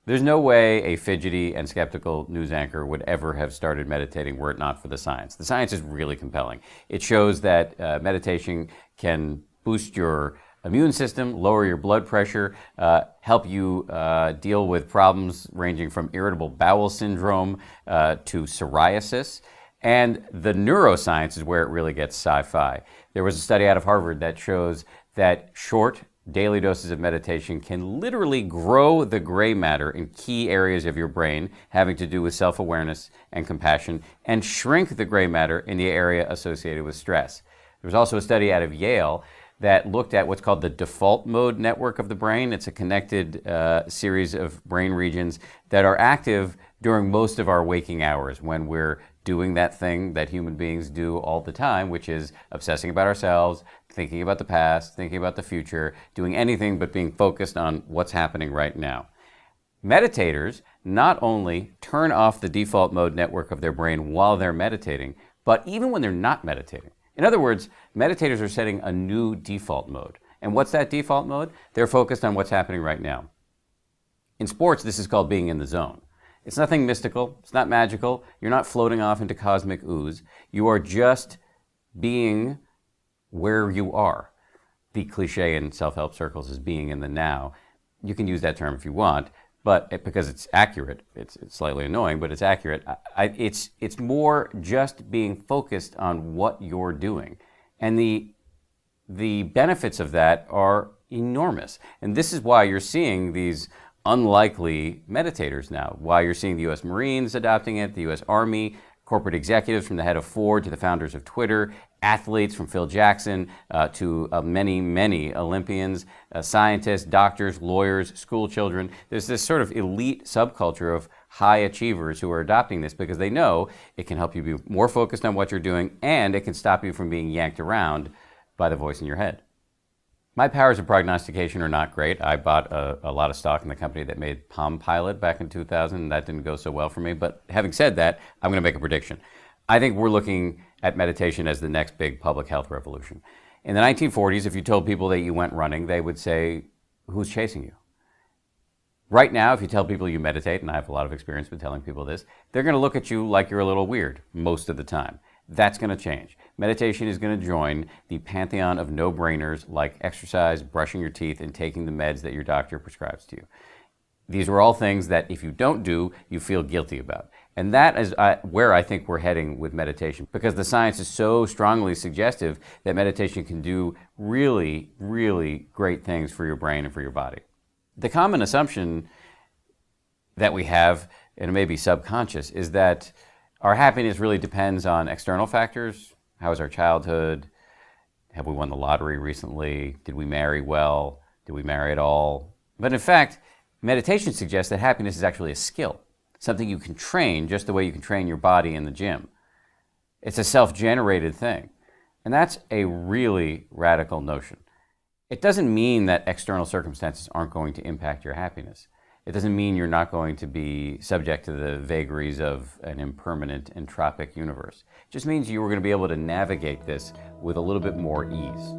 There's no way a fidgety and skeptical news anchor would ever have started meditating were it not for the science. The science is really compelling. It shows that meditation can boost your immune system, lower your blood pressure, help you deal with problems ranging from irritable bowel syndrome to psoriasis. And the neuroscience is where it really gets sci-fi. There was a study out of Harvard that shows that short daily doses of meditation can literally grow the gray matter in key areas of your brain having to do with self-awareness and compassion, and shrink the gray matter in the area associated with stress. There was also a study out of Yale that looked at what's called the default mode network of the brain. It's a connected series of brain regions that are active during most of our waking hours when we're doing that thing that human beings do all the time, which is obsessing about ourselves, thinking about the past, thinking about the future, doing anything but being focused on what's happening right now. Meditators not only turn off the default mode network of their brain while they're meditating, but even when they're not meditating. In other words, meditators are setting a new default mode. And what's that default mode? They're focused on what's happening right now. In sports, this is called being in the zone. It's nothing mystical. It's not magical. You're not floating off into cosmic ooze. You are just being where you are. The cliche in self-help circles is being in the now. You can use that term if you want, but because it's accurate, it's slightly annoying, but it's accurate. It's more just being focused on what you're doing. And the benefits of that are enormous. And this is why you're seeing these unlikely meditators now, why you're seeing the U.S. Marines adopting it, the U.S. Army, corporate executives from the head of Ford to the founders of Twitter, athletes from Phil Jackson to many, many Olympians, scientists, doctors, lawyers, school children. There's this sort of elite subculture of high achievers who are adopting this because they know it can help you be more focused on what you're doing, and it can stop you from being yanked around by the voice in your head. My powers of prognostication are not great. I bought a lot of stock in the company that made Palm Pilot back in 2000, and that didn't go so well for me. But having said that, I'm going to make a prediction. I think we're looking at meditation as the next big public health revolution. In the 1940s, if you told people that you went running, they would say, who's chasing you? Right now, if you tell people you meditate, and I have a lot of experience with telling people this, they're going to look at you like you're a little weird most of the time. That's going to change. Meditation is going to join the pantheon of no-brainers like exercise, brushing your teeth, and taking the meds that your doctor prescribes to you. These are all things that if you don't do, you feel guilty about. And that is where I think we're heading with meditation, because the science is so strongly suggestive that meditation can do really, really great things for your brain and for your body. The common assumption that we have, and it may be subconscious, is that our happiness really depends on external factors. How was our childhood? Have we won the lottery recently? Did we marry well? Did we marry at all? But in fact, meditation suggests that happiness is actually a skill, something you can train just the way you can train your body in the gym. It's a self-generated thing. And that's a really radical notion. It doesn't mean that external circumstances aren't going to impact your happiness. It doesn't mean you're not going to be subject to the vagaries of an impermanent, entropic universe. It just means you are going to be able to navigate this with a little bit more ease.